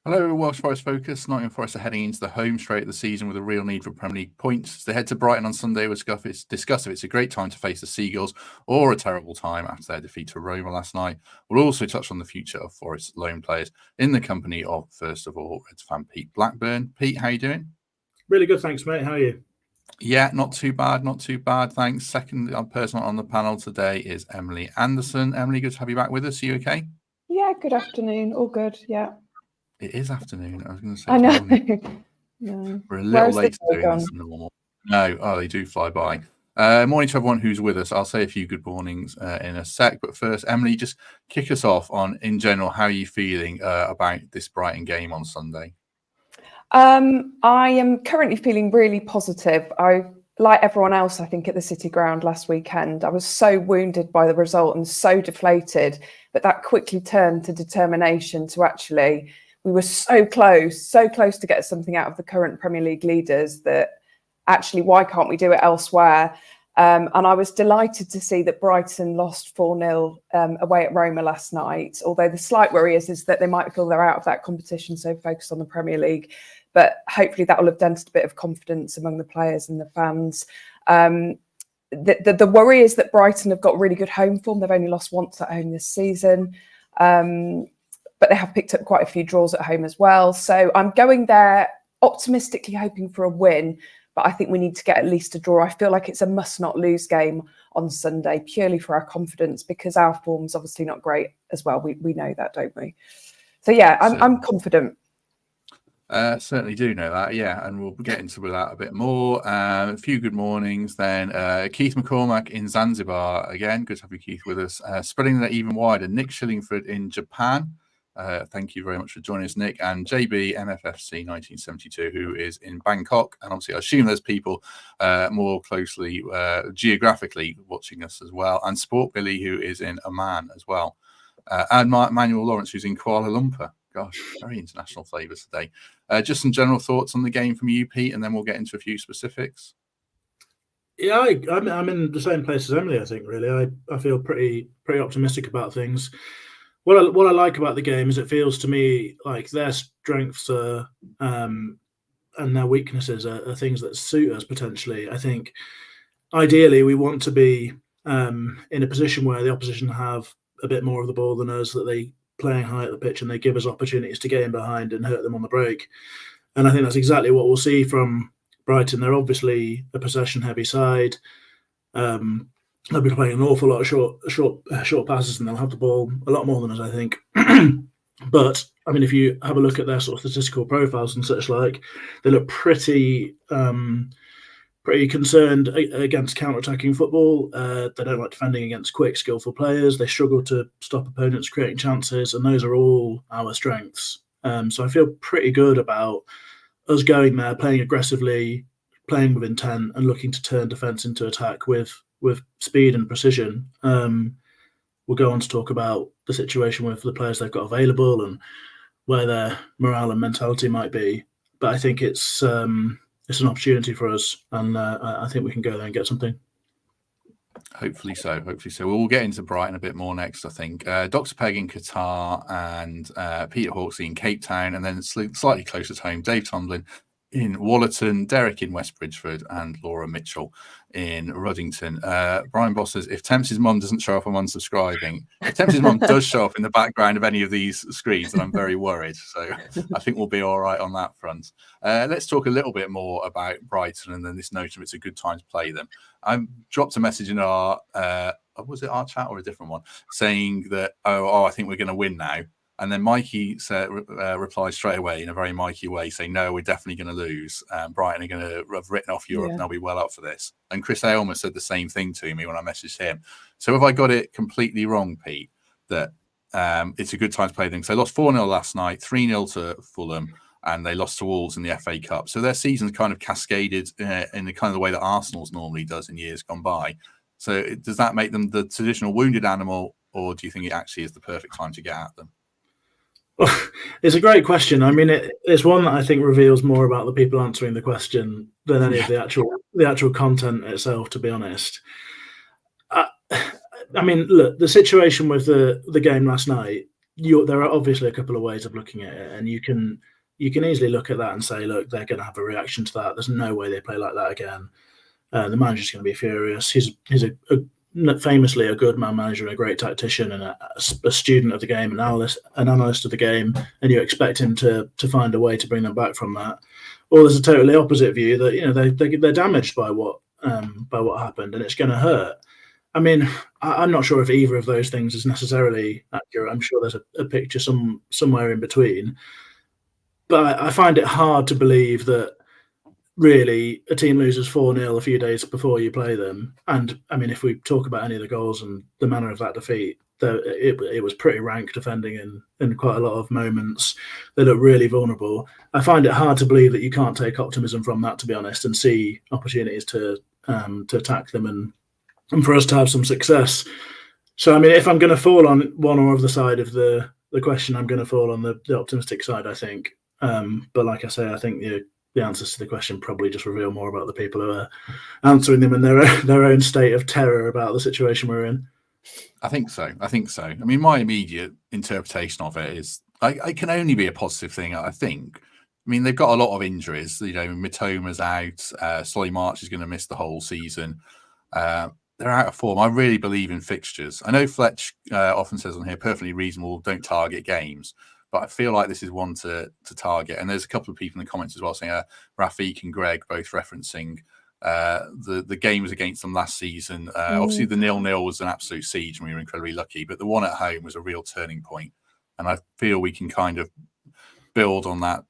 Hello, Welsh Forest Focus. Nottingham Forest are heading into the home straight of the season with a real need for Premier League points. As they head to Brighton on Sunday, we'll discuss if it's a great time to face the Seagulls or a terrible time after their defeat to Roma last night. We'll also touch on the future of Forest's loan players in the company of, first of all, Reds fan Pete Blackburn. Pete, how you doing? Really good, thanks, mate. How are you? Yeah, not too bad, thanks. Second person on the panel today is Emily Anderson. Emily, good to have you back with us. Are you okay? Yeah, good afternoon. All good, yeah. It is afternoon. I was going to say I know. No. We're a little later doing this than normal. No, they do fly by. Morning to everyone who's with us. I'll say a few good mornings in a sec. But first, Emily, just kick us off on, in general, how are you feeling about this Brighton game on Sunday? I am currently feeling really positive. Like everyone else, I think, at the City Ground last weekend, I was so wounded by the result and so deflated, but that quickly turned to determination to actually, we were so close to get something out of the current Premier League leaders that actually, why can't we do it elsewhere? And I was delighted to see that Brighton lost 4-0 away at Roma last night, although the slight worry is that they might feel they're out of that competition, so focused on the Premier League. But hopefully that will have dented a bit of confidence among the players and the fans. The worry is that Brighton have got really good home form. They've only lost once at home this season. But they have picked up quite a few draws at home as well. So I'm going there optimistically hoping for a win, but I think we need to get at least a draw. I feel like it's a must-not-lose game on Sunday, purely for our confidence, because our form's obviously not great as well. We know that, don't we? So, yeah, I'm confident. Certainly do know that, yeah, and we'll get into that a bit more. A few good mornings then. Keith McCormack in Zanzibar, again, good to have you, Keith, with us. Spreading that even wider, Nick Shillingford in Japan. Thank you very much for joining us, Nick. And JB, MFFC 1972, who is in Bangkok. And obviously, I assume there's people more closely geographically watching us as well. And Sport Billy, who is in Oman as well. And Manuel Lawrence, who's in Kuala Lumpur. Gosh, very international flavours today. Just some general thoughts on the game from you, Pete, and then we'll get into a few specifics. Yeah, I'm in the same place as Emily, I think, really. I feel pretty optimistic about things. What I like about the game is it feels to me like their strengths are, and their weaknesses are things that suit us potentially. I think ideally we want to be in a position where the opposition have a bit more of the ball than us, that they playing high at the pitch and they give us opportunities to get in behind and hurt them on the break. And I think that's exactly what we'll see from Brighton. They're obviously a possession-heavy side. They'll be playing an awful lot of short passes, and they'll have the ball a lot more than us, I think. But I mean, if you have a look at their sort of statistical profiles and such like, they look pretty concerned against counter-attacking football. They don't like defending against quick, skillful players. They struggle to stop opponents creating chances, and those are all our strengths. So I feel pretty good about us going there, playing aggressively, playing with intent, and looking to turn defence into attack with speed and precision. We'll go on to talk about the situation with the players they've got available and where their morale and mentality might be. But I think it's an opportunity for us, and I think we can go there and get something. Hopefully so. We'll get into Brighton a bit more next, I think. Dr. Peg in Qatar and Peter Hawksley in Cape Town, and then slightly closer to home, Dave Tomlin in Wallerton, Derek in West Bridgeford, and Laura Mitchell in Ruddington. Brian Boss says, if Temps's mum doesn't show up, I'm unsubscribing. If Temps's mum does show up in the background of any of these screens, then I'm very worried. So I think we'll be all right on that front. Let's talk a little bit more about Brighton and then this notion of it's a good time to play them. I dropped a message in our, was it our chat or a different one, saying that, I think we're going to win now. And then Mikey replied straight away in a very Mikey way, saying, no, we're definitely going to lose. Brighton are going to have written off Europe and they'll be well up for this. And Chris Aylmer said the same thing to me when I messaged him. So have I got it completely wrong, Pete, that it's a good time to play them? So they lost 4-0 last night, 3-0 to Fulham, and they lost to Wolves in the FA Cup. So their season's kind of cascaded in the kind of the way that Arsenal's normally does in years gone by. So does that make them the traditional wounded animal, or do you think it actually is the perfect time to get at them? Well, it's a great question. I mean, it's one that I think reveals more about the people answering the question than any of the actual content itself, to be honest. I mean, look, the situation with the game last night, there are obviously a couple of ways of looking at it, and you can easily look at that and say, look, they're going to have a reaction to that. There's no way they play like that again. The manager's going to be furious. He's famously a good man manager and a great tactician and a student of the game, an analyst of the game, and you expect him to find a way to bring them back from that. Or there's a totally opposite view that they're damaged by what happened and it's going to hurt. I mean, I'm not sure if either of those things is necessarily accurate. I'm sure there's a picture somewhere in between. But I find it hard to believe that really a team loses 4-0 a few days before you play them. And I mean, if we talk about any of the goals and the manner of that defeat, it was pretty rank defending in quite a lot of moments. They look really vulnerable. I find it hard to believe that you can't take optimism from that, to be honest, and see opportunities to attack them and for us to have some success. So, I mean, if I'm going to fall on one or other side of the question, I'm going to fall on the optimistic side, I think. But like I say, I think the answers to the question probably just reveal more about the people who are answering them and their own state of terror about the situation we're in. I think so. I mean, my immediate interpretation of it is it can only be a positive thing, I think. I mean, they've got a lot of injuries. Mitoma's out. Solly March is going to miss the whole season. They're out of form. I really believe in fixtures. I know Fletch often says on here, perfectly reasonable, don't target games. But I feel like this is one to target. And there's a couple of people in the comments as well saying Rafiq and Greg both referencing the games against them last season. Obviously, the 0-0 was an absolute siege and we were incredibly lucky. But the one at home was a real turning point. And I feel we can kind of build on that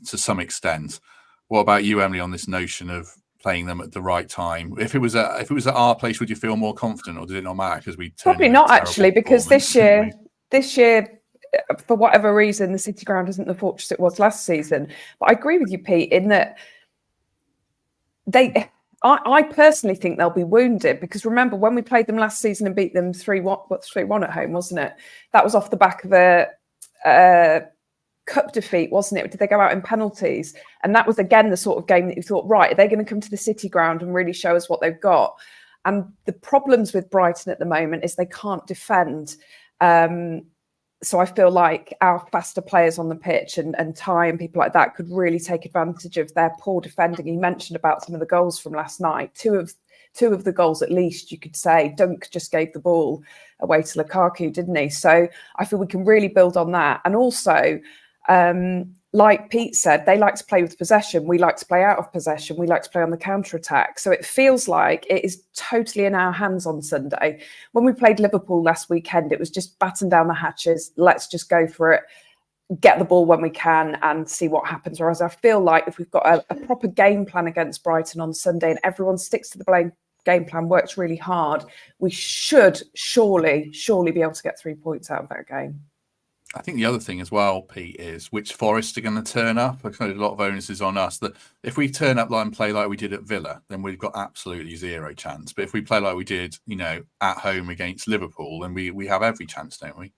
to some extent. What about you, Emily, on this notion of playing them at the right time? If it was at our place, would you feel more confident, or did it not matter because we probably not actually? Because this year, for whatever reason, the City Ground isn't the fortress it was last season. But I agree with you, Pete, in that I personally think they'll be wounded, because remember when we played them last season and beat them 3-1 at home, wasn't it? That was off the back of a cup defeat, wasn't it? Did they go out in penalties? And that was again the sort of game that you thought, right, are they going to come to the City Ground and really show us what they've got? And the problems with Brighton at the moment is they can't defend. So I feel like our faster players on the pitch and Ty and people like that could really take advantage of their poor defending. You mentioned about some of the goals from last night. Two of the goals, at least, you could say. Dunk just gave the ball away to Lukaku, didn't he? So I feel we can really build on that. And also, like Pete said, they like to play with possession. We like to play out of possession. We like to play on the counter-attack. So it feels like it is totally in our hands on Sunday. When we played Liverpool last weekend, it was just batten down the hatches. Let's just go for it, get the ball when we can and see what happens. Whereas I feel like if we've got a proper game plan against Brighton on Sunday and everyone sticks to the game plan, works really hard, we should surely be able to get 3 points out of that game. I think the other thing as well, Pete, is which Forest are going to turn up. I know a lot of onus is on us. That if we turn up and play like we did at Villa, then we've got absolutely zero chance. But if we play like we did, at home against Liverpool, then we have every chance, don't we?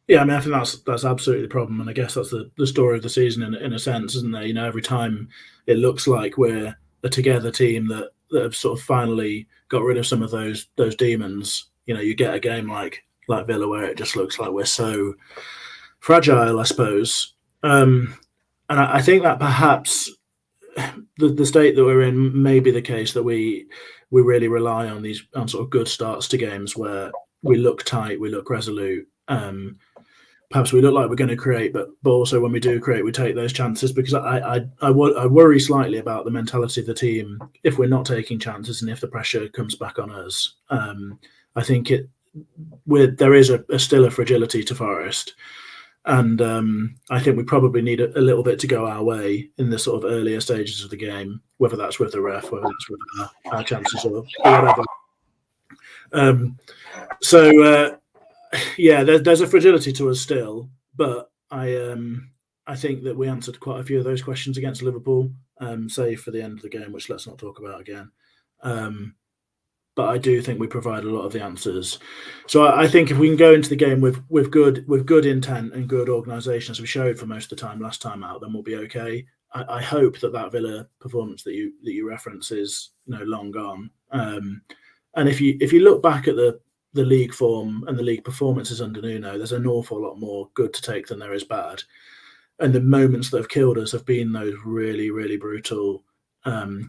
Yeah, I mean, I think that's absolutely the problem, and I guess that's the story of the season in a sense, isn't there? Every time it looks like we're a together team that have sort of finally got rid of some of those demons. You get a game like Villa where it just looks like we're so fragile, I suppose. And I think that perhaps the state that we're in may be the case that we really rely on sort of good starts to games where we look tight, we look resolute. Perhaps we look like we're going to create, but also when we do create, we take those chances, because I worry slightly about the mentality of the team if we're not taking chances and if the pressure comes back on us. I think there is still a fragility to Forest. And I think we probably need a little bit to go our way in the sort of earlier stages of the game, whether that's with the ref, whether that's with our chances or whatever. There's a fragility to us still, but I think that we answered quite a few of those questions against Liverpool, save for the end of the game, which let's not talk about again. But I do think we provide a lot of the answers. So I think if we can go into the game with good intent and good organisation, as we showed for most of the time last time out, then we'll be okay. I hope that Villa performance that you reference is long gone. And if you look back at the the league form and the league performances under Nuno, there's an awful lot more good to take than there is bad. And the moments that have killed us have been those really, really brutal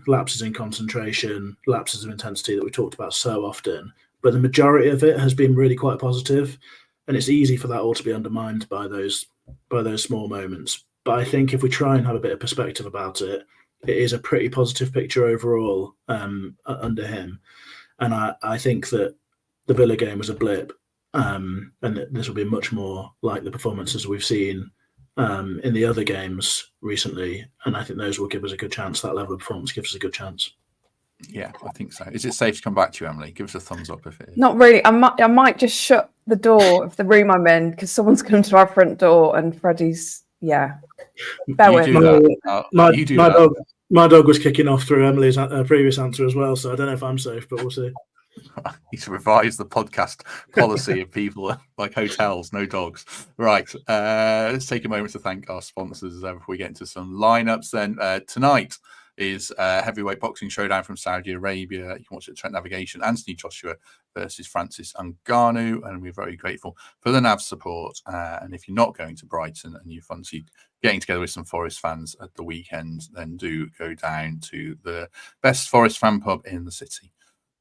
lapses in concentration, lapses of intensity that we talked about so often. But the majority of it has been really quite positive, and it's easy for that all to be undermined by those small moments. But I think if we try and have a bit of perspective about it, it is a pretty positive picture overall under him. And I think that the Villa game was a blip, and that this will be much more like the performances we've seen in the other games recently. And I think those will give us a good chance. That level of performance gives us a good chance. Yeah, I think so. Is it safe to come back to you, Emily? Give us a thumbs up if it is. Not really. I might just shut the door of the room I'm in because someone's come to our front door and Freddie's, yeah. Bear with me. My dog was kicking off through Emily's previous answer as well, so I don't know if I'm safe, but we'll see. He's revised the podcast policy of people like hotels, no dogs. Right. Let's take a moment to thank our sponsors before we get into some lineups. Then tonight is heavyweight boxing showdown from Saudi Arabia. You can watch it at Trent Navigation. Anthony Joshua versus Francis Ngannou, and we're very grateful for the NAV support. And if you're not going to Brighton and you fancy getting together with some Forest fans at the weekend, then do go down to the best Forest fan pub in the city.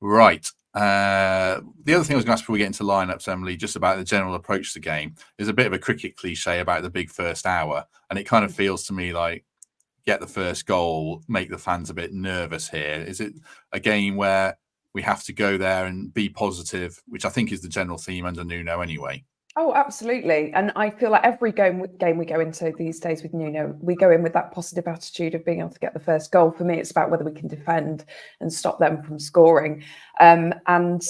Right. The other thing I was going to ask before we get into lineups, Emily, just about the general approach to the game, is a bit of a cricket cliche about the big first hour, and it kind of feels to me like get the first goal, make the fans a bit nervous here. Is it a game where we have to go there and be positive, which I think is the general theme under Nuno anyway? Oh, absolutely. And I feel like every game we go into these days with Nuno, we go in with that positive attitude of being able to get the first goal. For me, it's about whether we can defend and stop them from scoring. And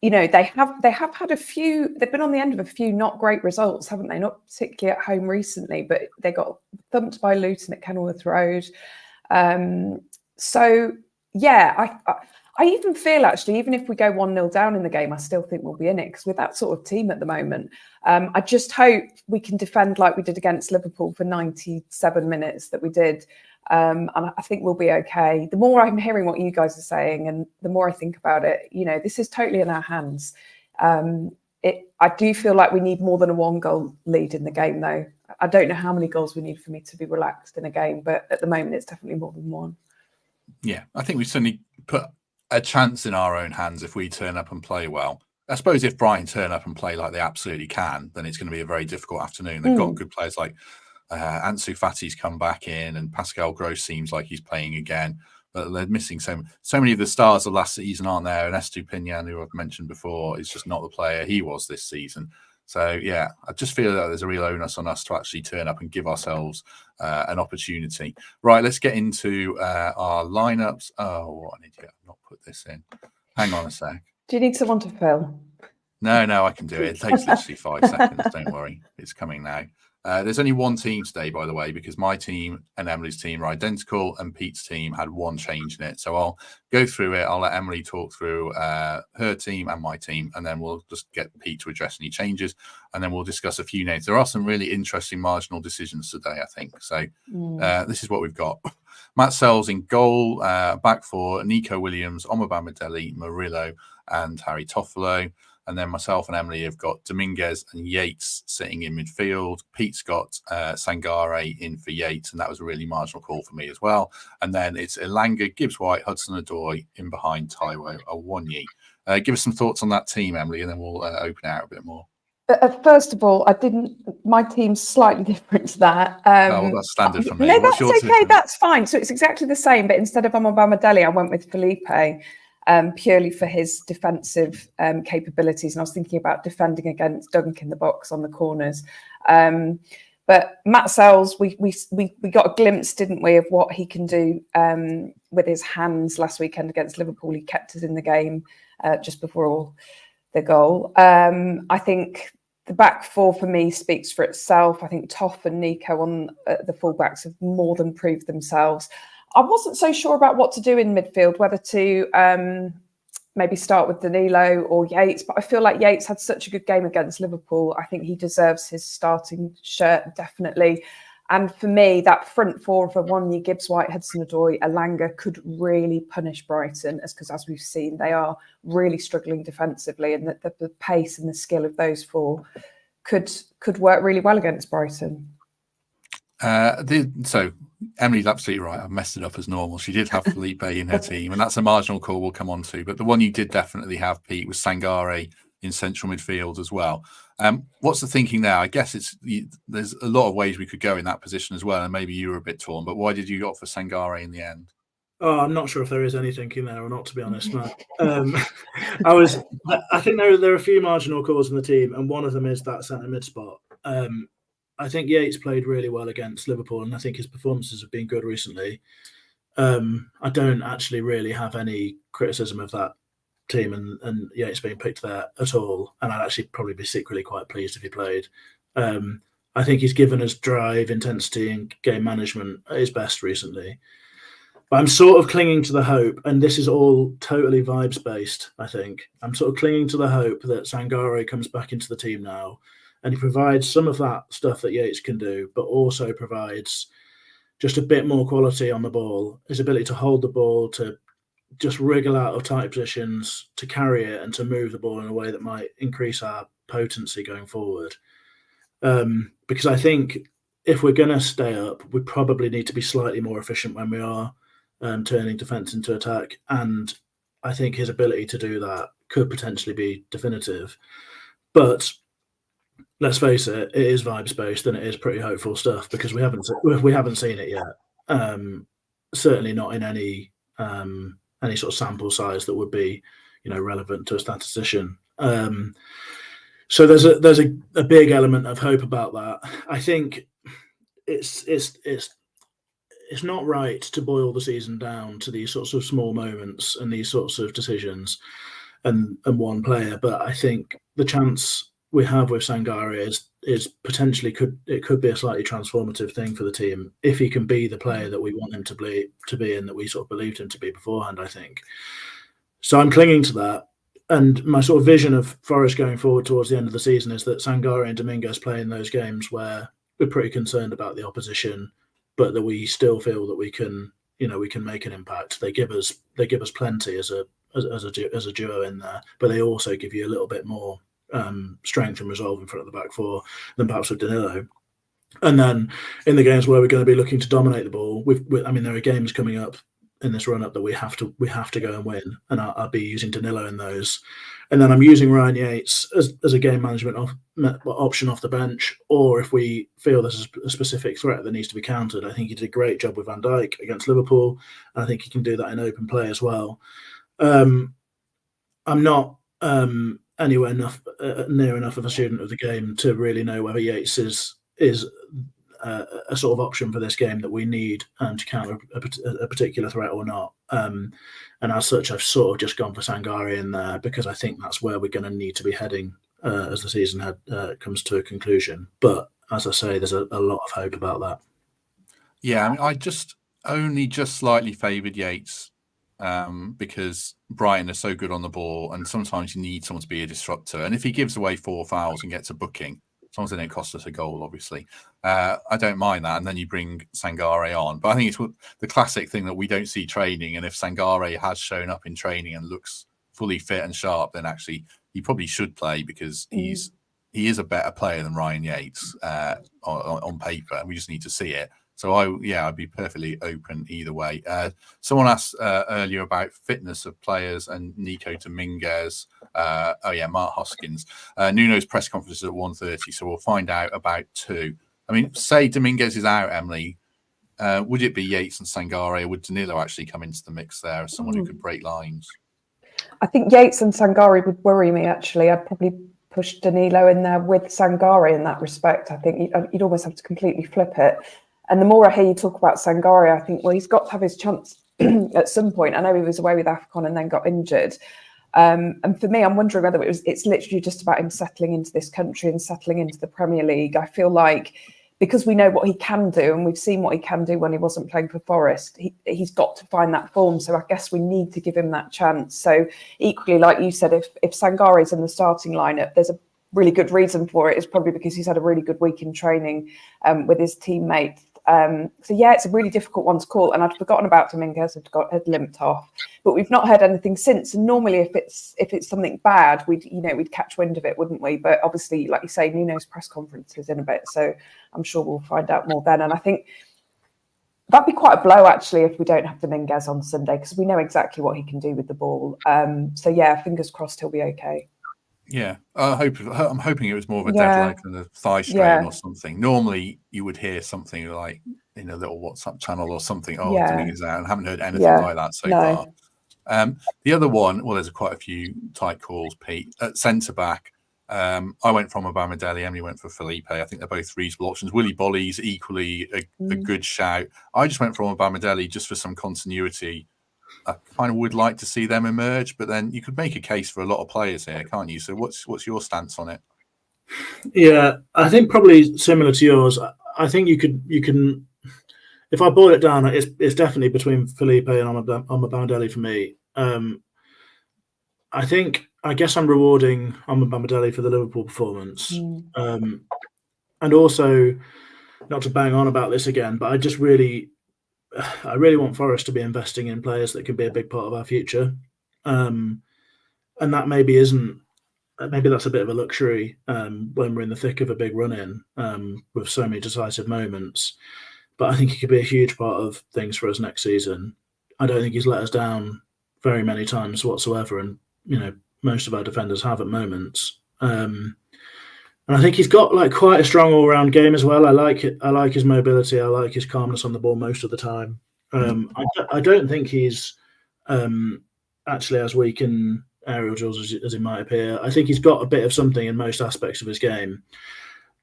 you know, they have had a few. They've been on the end of a few not great results, haven't they? Not particularly at home recently, but they got thumped by Luton at Kenilworth Road. So yeah, I even feel actually, even if we go 1-0 down in the game, I still think we'll be in it because with that sort of team at the moment, I just hope we can defend like we did against Liverpool for 97 minutes that we did. And I think we'll be okay. The more I'm hearing what you guys are saying and the more I think about it, you know, this is totally in our hands. I do feel like we need more than a 1-goal lead in the game, though. I don't know how many goals we need for me to be relaxed in a game, but at the moment it's definitely more than one. Yeah, I think we certainly put a chance in our own hands if we turn up and play well. I suppose if Brighton turn up and play like they absolutely can, then it's going to be a very difficult afternoon. They've got good players like Ansu Fati's come back in, and Pascal Gross seems like he's playing again. But they're missing so many of the stars of last season aren't there. And Estupiñán, who I've mentioned before, is just not the player he was this season. So, yeah, I just feel that there's a real onus on us to actually turn up and give ourselves an opportunity. Right, let's get into our lineups. Oh, what an idiot. I've not put this in. Hang on a sec. Do you need someone to fill? No, I can do it. It takes literally 5 seconds. Don't worry. It's coming now. There's only one team today, by the way, because my team and Emily's team are identical and Pete's team had one change in it. So I'll go through it. I'll let Emily talk through her team and my team, and then we'll just get Pete to address any changes, and then we'll discuss a few names. There are some really interesting marginal decisions today, I think. So this is what we've got. Matt Sells in goal, back four, Nico Williams, Omobamidele, Murillo, and Harry Toffolo. And then myself and Emily have got Dominguez and Yates sitting in midfield. Pete's got Sangare in for Yates, and that was a really marginal call for me as well. And then it's Elanga, Gibbs-White, Hudson-Odoi in behind Taiwo Awoniyi. Give us some thoughts on that team, Emily, and then we'll open it out a bit more. First of all, my team's slightly different to that. Well, that's standard for me. No, that's okay. That's fine. So it's exactly the same, but instead of Omobamidele, I went with Felipe. Purely for his defensive capabilities. And I was thinking about defending against Dunk in the box on the corners. But Matt Sells, we got a glimpse, didn't we, of what he can do with his hands last weekend against Liverpool. He kept us in the game just before the goal. I think the back four for me speaks for itself. I think Toff and Nico on the fullbacks have more than proved themselves. I wasn't so sure about what to do in midfield, whether to maybe start with Danilo or Yates, but I feel like Yates had such a good game against Liverpool. I think he deserves his starting shirt, definitely. And for me, that front four of Awoniyi, Gibbs, White, Hudson-Odoi, Elanga could really punish Brighton, because as we've seen, they are really struggling defensively, and the pace and the skill of those four could work really well against Brighton. So Emily's absolutely right. I've messed it up as normal. She did have Felipe in her team, and that's a marginal call we'll come on to. But the one you did definitely have, Pete, was Sangare in central midfield as well. What's the thinking there? I guess there's a lot of ways we could go in that position as well, and maybe you were a bit torn. But why did you opt for Sangare in the end? Oh, I'm not sure if there is any thinking there or not, to be honest, Matt. I think there are a few marginal calls in the team, and one of them is that centre mid spot. I think Yates played really well against Liverpool, and I think his performances have been good recently. I don't actually really have any criticism of that team and Yates being picked there at all, and I'd actually probably be secretly quite pleased if he played. I think he's given us drive, intensity, and game management at his best recently. But I'm sort of clinging to the hope, and this is all totally vibes based, I think. I'm sort of clinging to the hope that Sangare comes back into the team now, and he provides some of that stuff that Yates can do, but also provides just a bit more quality on the ball, his ability to hold the ball, to just wriggle out of tight positions, to carry it and to move the ball in a way that might increase our potency going forward. Because I think if we're going to stay up, we probably need to be slightly more efficient when we are turning defence into attack. And I think his ability to do that could potentially be definitive. But let's face it, it is vibes based and it is pretty hopeful stuff, because we haven't seen it yet. Certainly not in any sort of sample size that would be, relevant to a statistician. So there's a big element of hope about that. I think it's not right to boil the season down to these sorts of small moments and these sorts of decisions and one player. But I think the chance we have with Sangare is potentially could be a slightly transformative thing for the team if he can be the player that we want him to be and that we sort of believed him to be beforehand, I think. So I'm clinging to that. And my sort of vision of Forest going forward towards the end of the season is that Sangare and Dominguez play in those games where we're pretty concerned about the opposition, but that we still feel that we can make an impact. They give us plenty as a duo in there, but they also give you a little bit more strength and resolve in front of the back four than perhaps with Danilo. And then in the games where we're going to be looking to dominate the ball, there are games coming up in this run-up that we have to go and win, and I'll be using Danilo in those. And then I'm using Ryan Yates as a game management option off the bench, or if we feel there's a specific threat that needs to be countered. I think he did a great job with Van Dijk against Liverpool, and I think he can do that in open play as well. I'm not anywhere near enough of a student of the game to really know whether Yates is a sort of option for this game that we need to counter a particular threat or not. And as such, I've sort of just gone for Sangare in there because I think that's where we're going to need to be heading as the season comes to a conclusion. But as I say, there's a lot of hope about that. Yeah, I only just slightly favoured Yates because Brighton are so good on the ball, and sometimes you need someone to be a disruptor. And if he gives away 4 fouls and gets a booking, as long as they don't cost us a goal, obviously, I don't mind that. And then you bring Sangare on. But I think it's the classic thing that we don't see training. And if Sangare has shown up in training and looks fully fit and sharp, then actually he probably should play, because he is a better player than Ryan Yates on paper. And we just need to see it. So I'd be perfectly open either way. Someone asked earlier about fitness of players and Nico Dominguez. Mark Hoskins. Nuno's press conference is at 1:30, so we'll find out about 2. I mean, say Dominguez is out, Emily. Would it be Yates and Sangare, or would Danilo actually come into the mix there as someone who could break lines? I think Yates and Sangare would worry me, actually. I'd probably push Danilo in there with Sangare in that respect. I think you'd almost have to completely flip it. And the more I hear you talk about Sangare, I think, well, he's got to have his chance at some point. I know he was away with AFCON and then got injured. And for me, I'm wondering whether it's literally just about him settling into this country and settling into the Premier League. I feel like because we know what he can do, and we've seen what he can do when he wasn't playing for Forest, he's got to find that form. So I guess we need to give him that chance. So equally, like you said, if Sangare's in the starting lineup, there's a really good reason for it is probably because he's had a really good week in training with his teammates. So yeah, it's a really difficult one to call, and I'd forgotten about Dominguez, had limped off, but we've not heard anything since. And normally, if it's something bad, we'd catch wind of it, wouldn't we? But obviously, like you say, Nuno's press conference is in a bit, so I'm sure we'll find out more then. And I think that'd be quite a blow actually if we don't have Dominguez on Sunday, because we know exactly what he can do with the ball. So yeah, fingers crossed he'll be okay. Yeah, I'm hoping it was more of a dead leg than a thigh strain or something. Normally, you would hear something like in a little WhatsApp channel or something. Oh, Dominguez out, and haven't heard anything like that so far. The other one, well, there's quite a few tight calls. Pete at centre back. I went from Obama-Dele. Emily went for Felipe. I think they're both reasonable options. Willy Bolly's equally a good shout. I just went from Obama-Dele just for some continuity. I kind of would like to see them emerge, but then you could make a case for a lot of players here, can't you? So what's your stance on it? Yeah, I think probably similar to yours. I think you can. If I boil it down, it's definitely between Felipe and Amabamidele for me. I guess I'm rewarding Amabamidele for the Liverpool performance, and also not to bang on about this again, but I really want Forest to be investing in players that can be a big part of our future, and that maybe isn't. Maybe that's a bit of a luxury when we're in the thick of a big run-in with so many decisive moments. But I think he could be a huge part of things for us next season. I don't think he's let us down very many times whatsoever, and most of our defenders have at moments. And I think he's got quite a strong all-round game as well. I like it. I like his mobility. I like his calmness on the ball most of the time. I don't think he's actually as weak in aerial duels as he might appear. I think he's got a bit of something in most aspects of his game.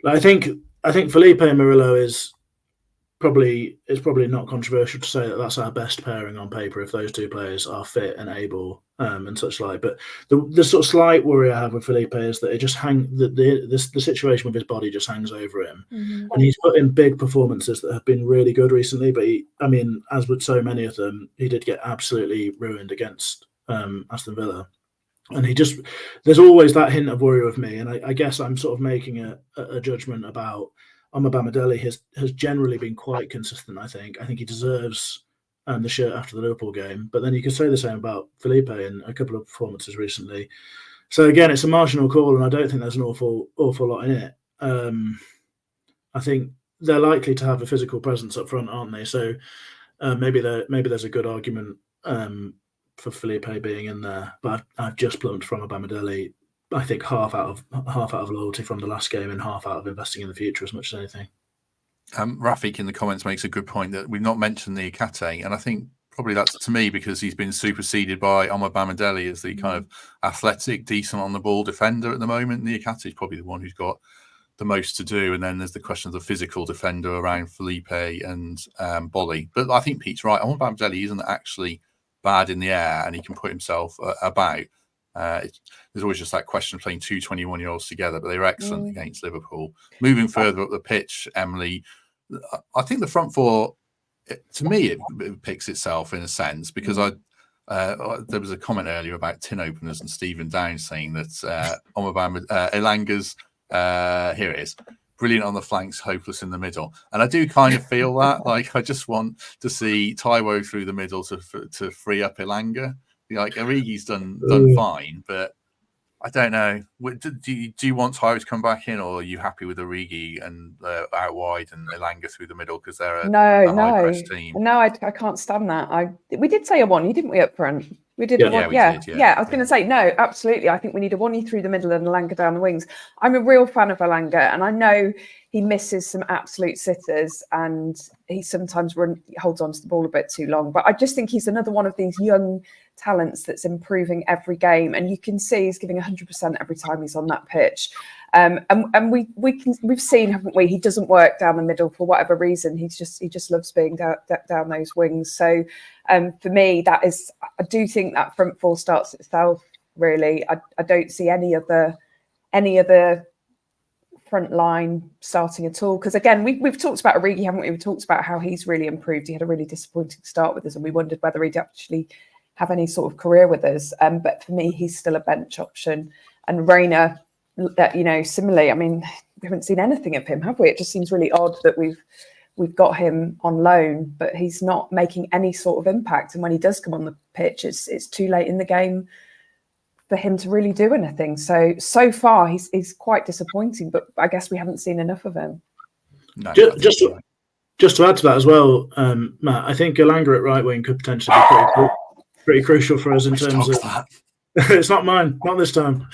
I think Felipe and Murillo is probably not controversial to say that that's our best pairing on paper if those two players are fit and able and such like. But the sort of slight worry I have with Felipe is that it just the situation with his body just hangs over him, and he's put in big performances that have been really good recently. But as with so many of them, he did get absolutely ruined against Aston Villa. And there's always that hint of worry with me. And I guess I'm sort of making a judgment about Amabamidele has generally been quite consistent, I think. I think he deserves the shirt after the Liverpool game. But then you could say the same about Felipe in a couple of performances recently. So again, it's a marginal call, and I don't think there's an awful lot in it. I think they're likely to have a physical presence up front, aren't they? So maybe there's a good argument for Felipe being in there, but I've just plumped from Obama-Dele. I think half out of loyalty from the last game and half out of investing in the future as much as anything. Rafik in the comments makes a good point that we've not mentioned the Akate, and I think probably that's to me because he's been superseded by Obama-Dele as the kind of athletic, decent on the ball defender at the moment. The Akate is probably the one who's got the most to do, and then there's the question of the physical defender around Felipe and Bolly. But I think Pete's right. Obama-Dele isn't actually bad in the air, and he can put himself about. There's always just that question of playing two 21-year-olds together, but they were excellent against Liverpool. Moving further up the pitch, Emily, I think the front four, to me, it picks itself in a sense, because there was a comment earlier about tin openers and Stephen Downs saying that Elanga's, here it is, brilliant on the flanks, hopeless in the middle. And I do kind of feel that. I just want to see Taiwo through the middle to free up Elanga. Origi's done fine, but I don't know. Do you want Taiwo to come back in, or are you happy with Origi and out wide and Elanga through the middle because they're a high press team? No, I can't stand that. We did say a one, didn't we, up front? We did. Yeah, we did. Yeah, I was going to say, no, absolutely. I think we need a one through the middle and Elanga down the wings. I'm a real fan of Elanga, and I know he misses some absolute sitters, and he sometimes holds on to the ball a bit too long. But I just think he's another one of these young talents that's improving every game, and you can see he's giving 100% every time he's on that pitch. And we've seen, haven't we? He doesn't work down the middle for whatever reason. He just loves being down those wings. So for me, I do think that front four starts itself. Really, I don't see any other front line starting at all. Because again, we've talked about Origi, haven't we? We've talked about how he's really improved. He had a really disappointing start with us, and we wondered whether he'd actually have any sort of career with us. But for me, he's still a bench option. And Reina, similarly, I mean, we haven't seen anything of him, have we? It just seems really odd that we've got him on loan, but he's not making any sort of impact. And when he does come on the pitch, it's too late in the game for him to really do anything. So far, he's quite disappointing, but I guess we haven't seen enough of him. No, just to add to that as well, Matt, I think Elanga at right wing could potentially be pretty crucial for us in terms of that. It's not mine, not this time.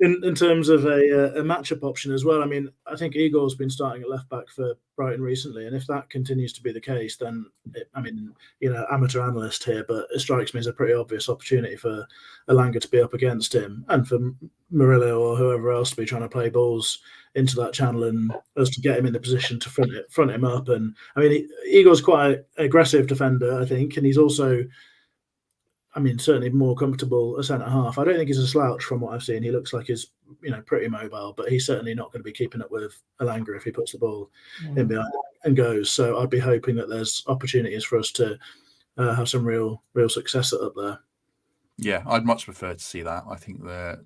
In terms of a matchup option as well. I mean, I think Igor's been starting at left back for Brighton recently, and if that continues to be the case, then amateur analyst here, but it strikes me as a pretty obvious opportunity for Elanga to be up against him, and for Murillo or whoever else to be trying to play balls into that channel, and us to get him in the position to front him up. And I mean, Igor's quite an aggressive defender, I think, and he's also, certainly more comfortable a centre half. I don't think he's a slouch from what I've seen. He looks like he's, pretty mobile, but he's certainly not going to be keeping up with Elanga if he puts the ball in behind and goes. So I'd be hoping that there's opportunities for us to have some real success up there. Yeah, I'd much prefer to see that. I think that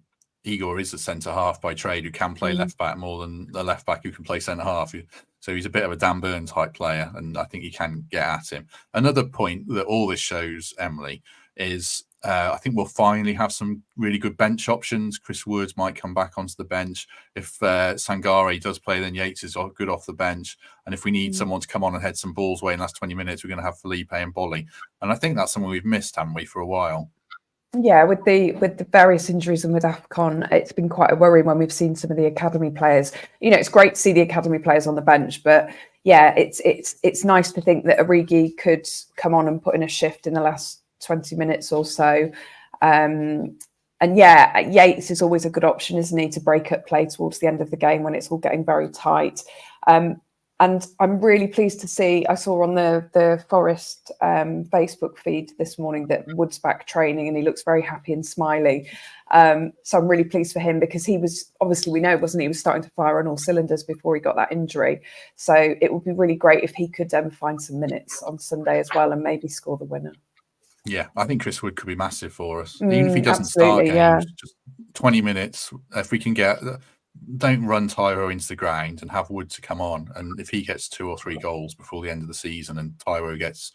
Igor is a centre half by trade who can play left back more than the left back who can play centre half. So he's a bit of a Dan Burn type player, and I think he can get at him. Another point that all this shows, Emily, is I think we'll finally have some really good bench options. Chris Woods might come back onto the bench. If Sangare does play, then Yates is good off the bench. And if we need someone to come on and head some balls away in the last 20 minutes, we're going to have Felipe and Bolly. And I think that's something we've missed, haven't we, for a while? Yeah, with the various injuries and with AFCON, it's been quite a worry when we've seen some of the academy players. It's great to see the academy players on the bench, but yeah, it's nice to think that Origi could come on and put in a shift in the last 20 minutes or so. And yeah, Yates is always a good option, isn't he, to break up play towards the end of the game when it's all getting very tight. And I'm really pleased to see, I saw on the Forest Facebook feed this morning that Wood's back training and he looks very happy and smiley. So I'm really pleased for him because he was, obviously we know, wasn't he, was starting to fire on all cylinders before he got that injury. So it would be really great if he could find some minutes on Sunday as well and maybe score the winner. Yeah, I think Chris Wood could be massive for us. Even if he doesn't start games, just 20 minutes, if we can get... Don't run Tyro into the ground and have Wood to come on. And if he gets 2 or 3 goals before the end of the season and Tyro gets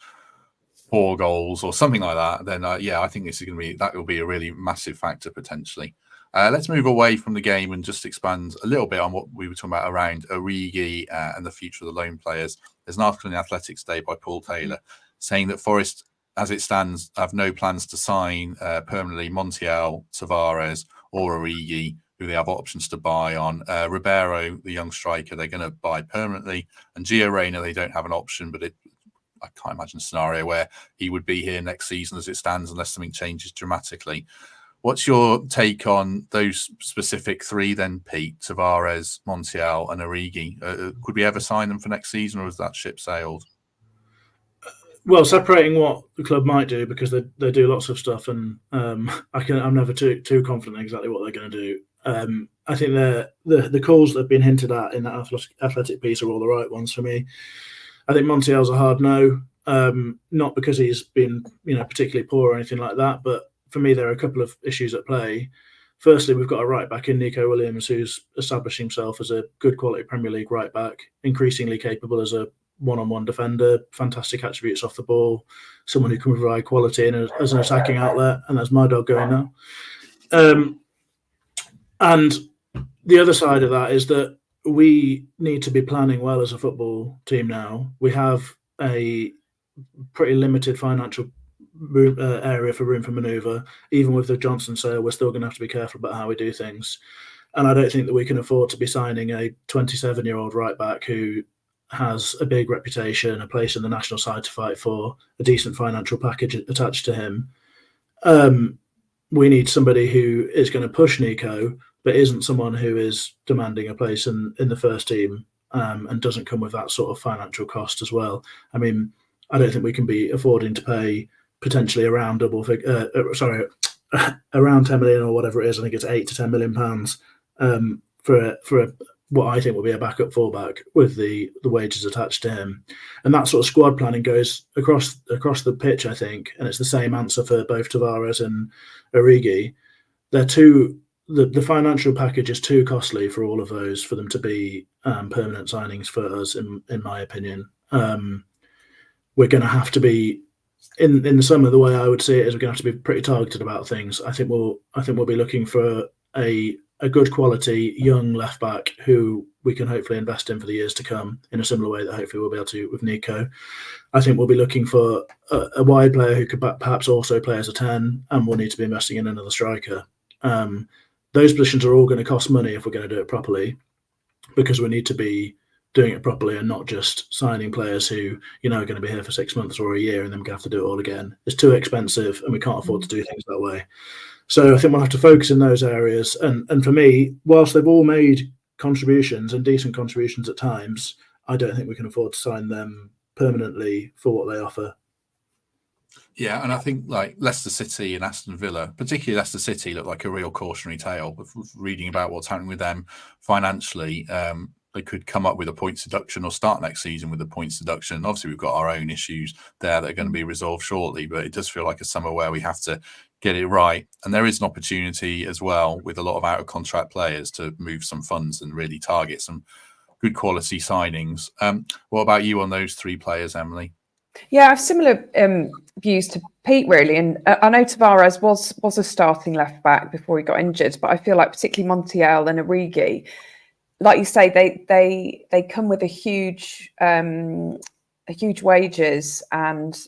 4 goals or something like that, then I think that will be a really massive factor potentially. Let's move away from the game and just expand a little bit on what we were talking about around Origi and the future of the loan players. There's an article in the Athletics today by Paul Taylor saying that Forest, as it stands, have no plans to sign permanently Montiel, Tavares or Origi, who they have options to buy on. Ribeiro, the young striker, they're going to buy permanently. And Gio Reyna, they don't have an option, but I can't imagine a scenario where he would be here next season as it stands unless something changes dramatically. What's your take on those specific 3 then, Pete? Tavares, Montiel and Origi. Could we ever sign them for next season, or has that ship sailed? Well, separating what the club might do, because they do lots of stuff, and I'm never too confident exactly what they're going to do. I think the calls that have been hinted at in that Athletic piece are all the right ones for me. I think Montiel's a hard no, not because he's been particularly poor or anything like that, but for me there are a couple of issues at play. Firstly, we've got a right back in Nico Williams who's established himself as a good quality Premier League right back, increasingly capable as a one-on-one defender, fantastic attributes off the ball, someone who can provide quality as an attacking outlet, and that's my dog going now. And the other side of that is that we need to be planning well as a football team now. We have a pretty limited financial area for room for manoeuvre. Even with the Johnson sale, we're still going to have to be careful about how we do things. And I don't think that we can afford to be signing a 27-year-old right back who has a big reputation, a place in the national side to fight for, a decent financial package attached to him. We need somebody who is going to push Nico, but isn't someone who is demanding a place in the first team and doesn't come with that sort of financial cost as well. I mean, I don't think we can be affording to pay potentially around around 10 million or whatever it is. I think it's 8 to 10 million pounds for what I think will be a backup fullback with the wages attached to him. And that sort of squad planning goes across the pitch, I think, and it's the same answer for both Tavares and Origi. They're 2 the financial package is too costly for all of those for them to be permanent signings for us, in my opinion. We're going to have to be in the summer. The way I would see it is we're going to have to be pretty targeted about things. I think we'll be looking for a good quality young left back who we can hopefully invest in for the years to come in a similar way that hopefully we'll be able to with Nico. I think we'll be looking for a wide player who could perhaps also play as a 10, and we'll need to be investing in another striker. Those positions are all going to cost money if we're going to do it properly, because we need to be doing it properly and not just signing players who are going to be here for 6 months or a year and then we're going to have to do it all again. It's too expensive and we can't afford to do things that way. So I think we'll have to focus in those areas. And for me, whilst they've all made contributions and decent contributions at times, I don't think we can afford to sign them permanently for what they offer. Yeah, and I think like Leicester City and Aston Villa, particularly Leicester City, look like a real cautionary tale. Reading about what's happening with them financially, they could come up with a points deduction or start next season with a points deduction. Obviously, we've got our own issues there that are going to be resolved shortly, but it does feel like a summer where we have to get it right. And there is an opportunity as well with a lot of out-of-contract players to move some funds and really target some good quality signings. What about you on those three players, Emily? Yeah, I have similar views to Pete, really. And I know Tavares was a starting left back before he got injured, but I feel like particularly Montiel and Origi, like you say, they come with a huge wages, and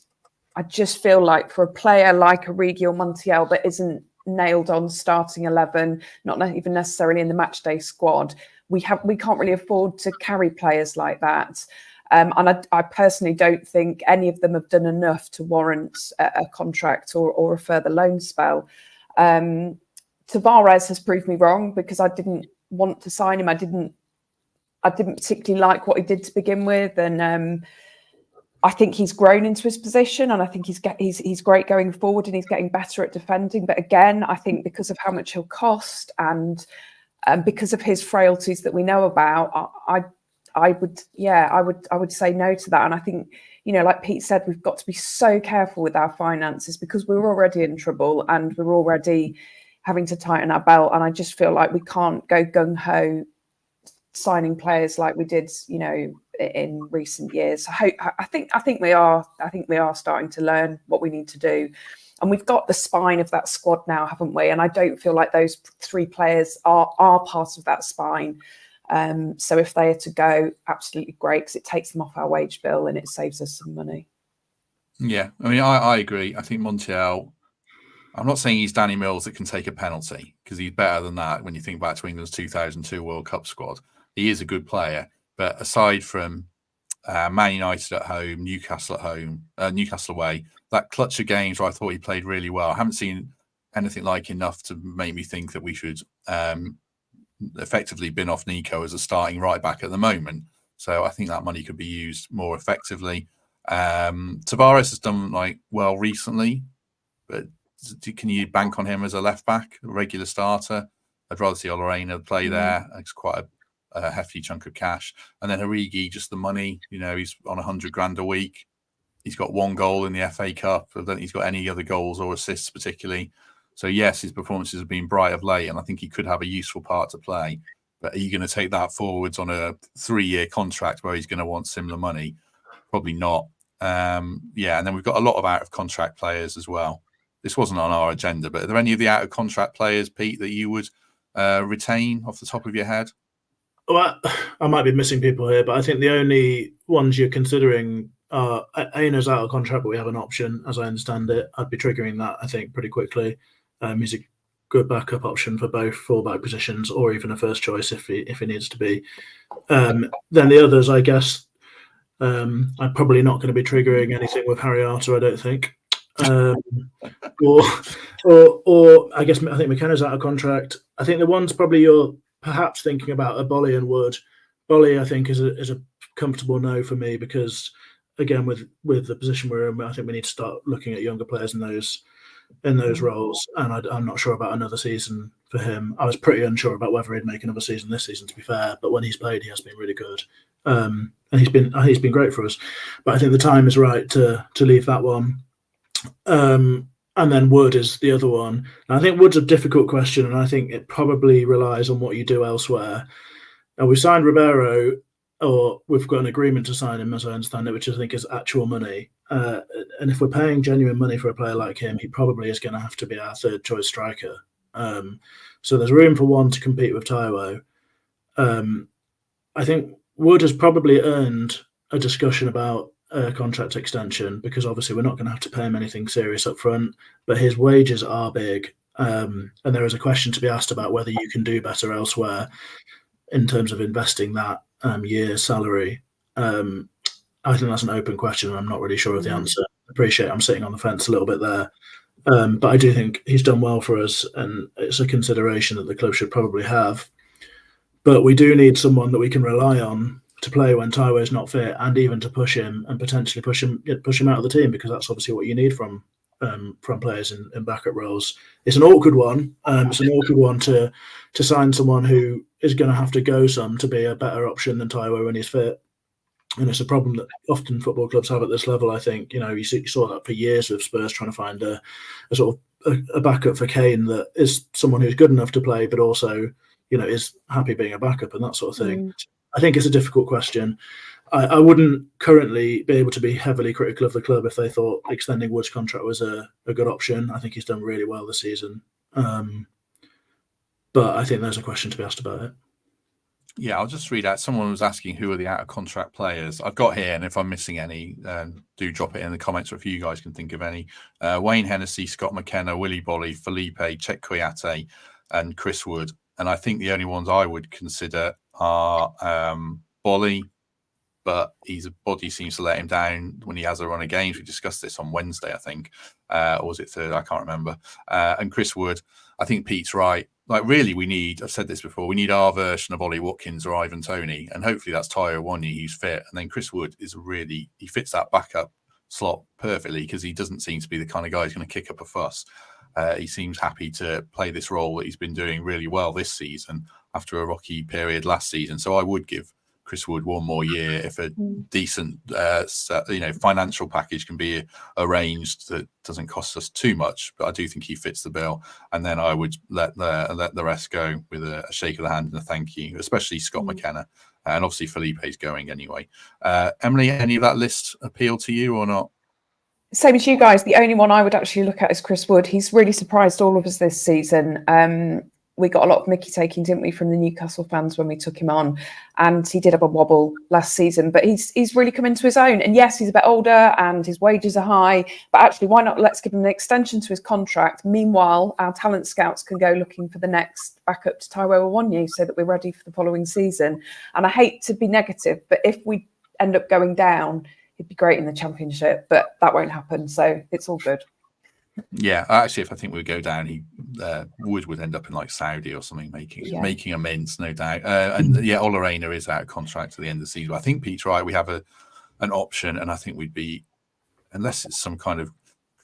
I just feel like for a player like Origi or Montiel that isn't nailed on starting 11, not even necessarily in the matchday squad, we can't really afford to carry players like that. And I personally don't think any of them have done enough to warrant a contract or a further loan spell. Tavares has proved me wrong because I didn't want to sign him. I didn't particularly like what he did to begin with, and I think he's grown into his position, and I think he's great going forward, and he's getting better at defending. But again, I think because of how much he'll cost and because of his frailties that we know about, I would say no to that. And I think, like Pete said, we've got to be so careful with our finances because we're already in trouble and we're already having to tighten our belt. And I just feel like we can't go gung-ho signing players like we did, in recent years. I think we are starting to learn what we need to do. And we've got the spine of that squad now, haven't we? And I don't feel like those three players are part of that spine. So if they are to go, absolutely great, because it takes them off our wage bill and it saves us some money. Yeah, I mean, I agree. I think Montiel, I'm not saying he's Danny Mills that can take a penalty, because he's better than that when you think back to England's 2002 World Cup squad. He is a good player, but aside from Man United at home, Newcastle away, that clutch of games where I thought he played really well, I haven't seen anything like enough to make me think that we should effectively bin off Nico as a starting right back at the moment. So I think that money could be used more effectively. Tavares has done well recently, but can you bank on him as a left back, a regular starter? I'd rather see Olorena play there. It's quite a hefty chunk of cash. And then Origi, just the money. He's on 100 grand a week. He's got one goal in the FA Cup. I don't think he's got any other goals or assists particularly. So yes, his performances have been bright of late, and I think he could have a useful part to play. But are you going to take that forwards on a 3-year contract where he's going to want similar money? Probably not. And then we've got a lot of out-of-contract players as well. This wasn't on our agenda, but are there any of the out-of-contract players, Pete, that you would retain off the top of your head? Well, I might be missing people here, but I think the only ones you're considering are Aina's out of contract, but we have an option, as I understand it. I'd be triggering that, I think, pretty quickly. He's a good backup option for both fullback positions, or even a first choice if he needs to be. Then the others, I guess, I'm probably not going to be triggering anything with Harry Arter, I don't think. Or I think McKenna's out of contract. I think the ones probably you're perhaps thinking about are Bolly and Wood. Bolly, I think, is a comfortable no for me because, again, with the position we're in, I think we need to start looking at younger players in those roles. And I'm not sure about another season for him. I was pretty unsure about whether he'd make another season this season, to be fair. But when he's played, he has been really good, and he's been great for us. But I think the time is right to leave that one. And And then Wood is the other one. And I think Wood's a difficult question, and I think it probably relies on what you do elsewhere. And we signed Ribeiro, or we've got an agreement to sign him, as I understand it, which I think is actual money. And if we're paying genuine money for a player like him, he probably is going to have to be our third choice striker. So there's room for one to compete with Taiwo. I think Wood has probably earned a discussion about a contract extension, because obviously we're not going to have to pay him anything serious up front, but his wages are big. And there is a question to be asked about whether you can do better elsewhere in terms of investing that year's salary. I think that's an open question, and I'm not really sure of the answer. I appreciate I'm sitting on the fence a little bit there. But I do think he's done well for us, and it's a consideration that the club should probably have. But we do need someone that we can rely on to play when Taiwo is not fit, and even to push him and potentially push him out of the team, because that's obviously what you need from players in backup roles. It's an awkward one. It's an awkward one to sign someone who is going to have to go some to be a better option than Taiwo when he's fit. And it's a problem that often football clubs have at this level. I think, you saw that for years with Spurs trying to find a sort of a backup for Kane that is someone who's good enough to play, but also, is happy being a backup and that sort of thing. I think it's a difficult question. I wouldn't currently be able to be heavily critical of the club if they thought extending Wood's contract was a good option. I think he's done really well this season. But I think there's a question to be asked about it. Yeah, I'll just read out. Someone was asking who are the out-of-contract players. I've got here, and if I'm missing any, do drop it in the comments, or if you guys can think of any. Wayne Hennessy, Scott McKenna, Willy Bolly, Felipe, Chet Kouyaté, and Chris Wood. And I think the only ones I would consider are Bolly, but his body seems to let him down when he has a run of games. We discussed this on Wednesday, I think. Or was it Thursday? I can't remember. And Chris Wood, I think Pete's right. Like, really, I've said this before, we need our version of Ollie Watkins or Ivan Toney, and hopefully that's Taiwo Awoniyi who's fit. And then Chris Wood he fits that backup slot perfectly, because he doesn't seem to be the kind of guy who's going to kick up a fuss. He seems happy to play this role that he's been doing really well this season after a rocky period last season. So I would give Chris Wood one more year if a decent financial package can be arranged that doesn't cost us too much. But I do think he fits the bill, and then I would let the rest go with a shake of the hand and a thank you, especially Scott McKenna, and obviously Felipe's going anyway. Emily, any of that list appeal to you or not? Same as you guys. The only one I would actually look at is Chris Wood. He's really surprised all of us this season. We got a lot of mickey taking, didn't we, from the Newcastle fans when we took him on, and he did have a wobble last season, but he's really come into his own. And yes, he's a bit older and his wages are high, but actually, why not let's give him an extension to his contract? Meanwhile, our talent scouts can go looking for the next backup to Taiwo Awoniyi so that we're ready for the following season. And I hate to be negative, but if we end up going down, he'd be great in the Championship, but that won't happen, so it's all good. Yeah, actually, if I think we go down, Wood would end up in like Saudi or something, making amends, no doubt. And yeah, Ola Reina is out of contract at the end of the season. I think Pete's right. We have an option, and I think we'd be, unless it's some kind of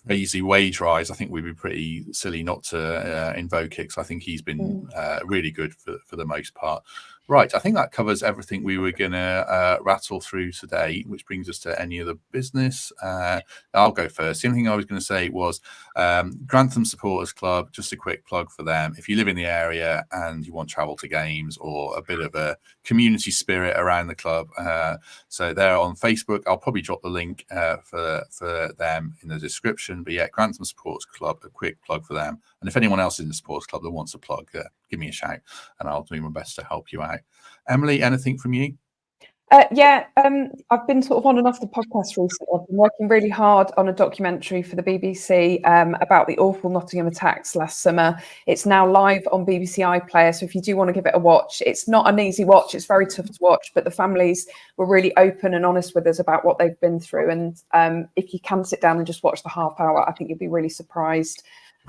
crazy wage rise, I think we'd be pretty silly not to invoke it. I think he's been really good for the most part. Right, I think that covers everything we were going to rattle through today, which brings us to any other business. I'll go first. The only thing I was going to say was Grantham Supporters Club, just a quick plug for them. If you live in the area and you want travel to games or a bit of a community spirit around the club, so they're on Facebook. I'll probably drop the link for them in the description. But yeah, Grantham Supporters Club, a quick plug for them. And if anyone else is in the sports club that wants a plug, give me a shout and I'll do my best to help you out. Emily, anything from you? I've been sort of on and off the podcast recently. I've been working really hard on a documentary for the BBC about the awful Nottingham attacks last summer. It's now live on BBC iPlayer, so if you do want to give it a watch, it's not an easy watch. It's very tough to watch, but the families were really open and honest with us about what they've been through. And if you can sit down and just watch the half hour, I think you'll be really surprised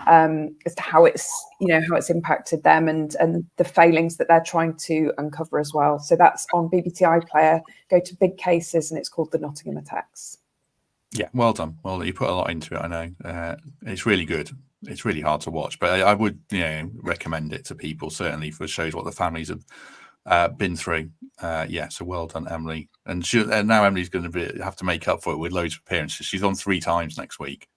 as to how it's impacted them and the failings that they're trying to uncover as well. So that's on BBC iPlayer. Go to Big Cases, and it's called The Nottingham Attacks. Yeah, well done. Well, you put a lot into it, I know. It's really good. It's really hard to watch, but I would recommend it to people, certainly, for shows what the families have been through. So well done, Emily. And now Emily's going to have to make up for it with loads of appearances. She's on 3 times next week.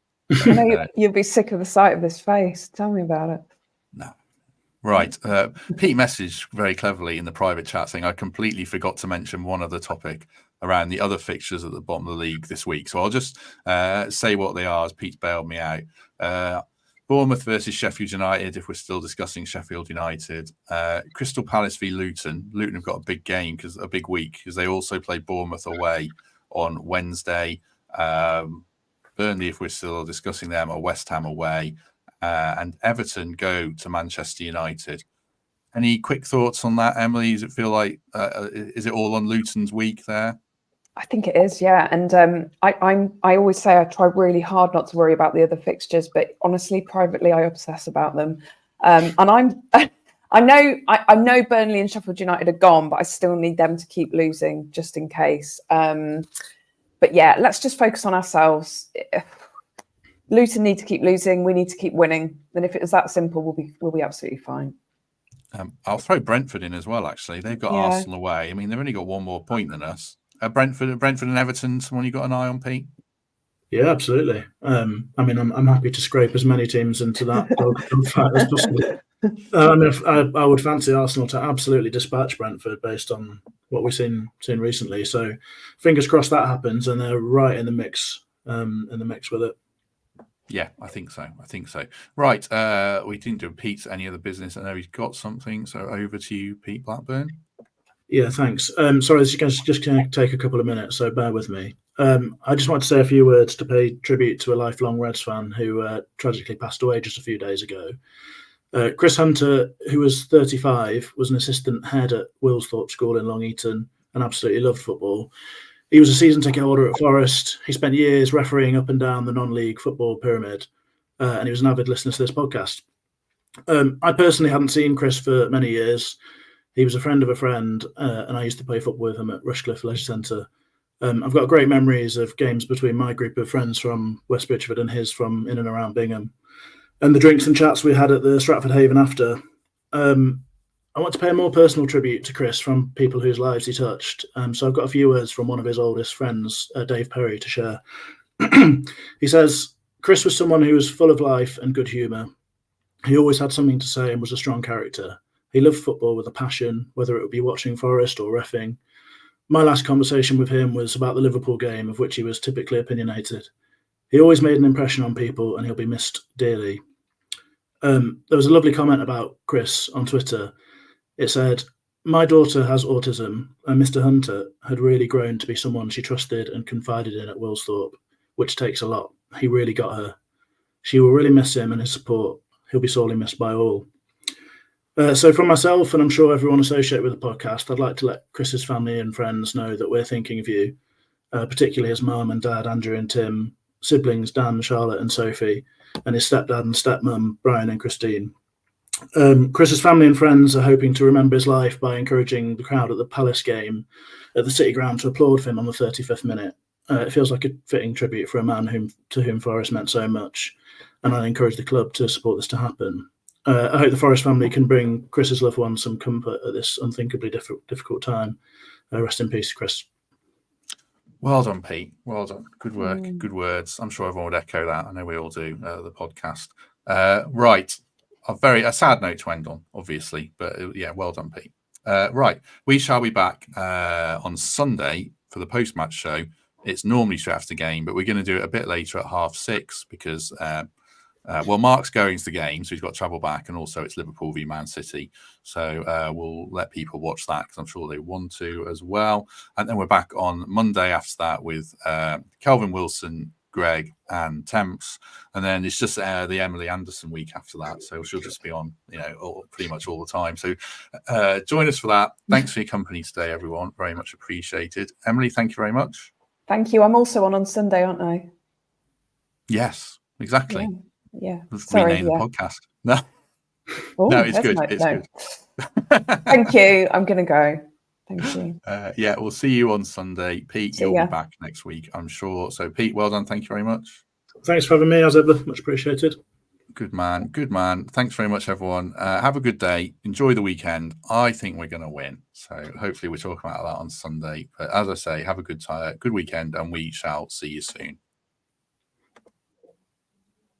I know you'll be sick of the sight of this face. Tell me about it. No. Right. Pete messaged very cleverly in the private chat saying, I completely forgot to mention one other topic around the other fixtures at the bottom of the league this week. So I'll just say what they are as Pete's bailed me out. Bournemouth versus Sheffield United, if we're still discussing Sheffield United. Crystal Palace v Luton. Luton have got a big game, a big week, because they also play Bournemouth away on Wednesday. Burnley, if we're still discussing them, or West Ham away. And Everton go to Manchester United. Any quick thoughts on that, Emily? Does it feel like, is it all on Luton's week there? I think it is, yeah. And I always say I try really hard not to worry about the other fixtures, but honestly, privately, I obsess about them. And I know Burnley and Sheffield United are gone, but I still need them to keep losing just in case. But yeah, let's just focus on ourselves. Luton need to keep losing. We need to keep winning. And if it was that simple, we'll be absolutely fine. I'll throw Brentford in as well. Actually, they've got Arsenal away. I mean, they've only got one more point than us. Brentford and Everton. Someone you got an eye on, Pete? Yeah, absolutely. I mean, I'm happy to scrape as many teams into that dog fight as possible. I mean, I would fancy Arsenal to absolutely dispatch Brentford based on what we've seen recently. So, fingers crossed that happens, and they're right in the mix with it. Yeah, I think so. Right, we didn't do Pete's any other business. I know he's got something. So over to you, Pete Blackburn. Yeah, thanks. Sorry, this is just going to take a couple of minutes, so bear with me. I just want to say a few words to pay tribute to a lifelong Reds fan who tragically passed away just a few days ago. Chris Hunter, who was 35, was an assistant head at Wilsthorpe School in Long Eaton and absolutely loved football. He was a season ticket holder at Forest. He spent years refereeing up and down the non-league football pyramid, and he was an avid listener to this podcast. I personally hadn't seen Chris for many years. He was a friend of a friend, and I used to play football with him at Rushcliffe Leisure Centre. I've got great memories of games between my group of friends from West Bridgford and his from in and around Bingham, and the drinks and chats we had at the Stratford Haven after. I want to pay a more personal tribute to Chris from people whose lives he touched. So I've got a few words from one of his oldest friends, Dave Perry, to share. He says, Chris was someone who was full of life and good humour. He always had something to say and was a strong character. He loved football with a passion, whether it would be watching Forest or reffing. My last conversation with him was about the Liverpool game, of which he was typically opinionated. He always made an impression on people, and he'll be missed dearly. There was a lovely comment about Chris on Twitter. It said, my daughter has autism, and Mr. Hunter had really grown to be someone she trusted and confided in at Wilsthorpe, which takes a lot. He really got her. She will really miss him and his support. He'll be sorely missed by all. So from myself, and I'm sure everyone associated with the podcast, I'd like to let Chris's family and friends know that we're thinking of you, particularly his mum and dad, Andrew and Tim, siblings, Dan, Charlotte and Sophie, and his stepdad and stepmum, Brian and Christine. Chris's family and friends are hoping to remember his life by encouraging the crowd at the Palace game at the City Ground to applaud for him on the 35th minute. It feels like a fitting tribute for a man to whom Forest meant so much, and I encourage the club to support this to happen. I hope the Forest family can bring Chris's loved ones some comfort at this unthinkably difficult time. Rest in peace, Chris. Well done, Pete. Well done. Good work. Good words. I'm sure everyone would echo that. I know we all do, the podcast. Right. A sad note to end on, obviously, but yeah, well done, Pete. Right, we shall be back on Sunday for the post-match show. It's normally straight after the game, but we're going to do it a bit later at 6:30 because, Mark's going to the game, so he's got to travel back, and also it's Liverpool v Man City. So we'll let people watch that because I'm sure they want to as well. And then we're back on Monday after that with Kelvin Wilson, Greg and Temps, and then it's just the Emily Anderson week after that, so she'll just be on pretty much all the time. So join us for that. Thanks for your company today, everyone. Very much appreciated. Emily, thank you very much. Thank you. I'm also on Sunday, aren't I? Yes, exactly. Yeah. Let's rename the podcast. No, it's good. Good. Thank you. I'm gonna go. Thank you. We'll see you on Sunday. Pete, you'll be back next week, I'm sure. So, Pete, well done. Thank you very much. Thanks for having me, as ever. Much appreciated. Good man. Good man. Thanks very much, everyone. Have a good day. Enjoy the weekend. I think we're going to win. So, hopefully, we're talking about that on Sunday. But as I say, have a good weekend, and we shall see you soon.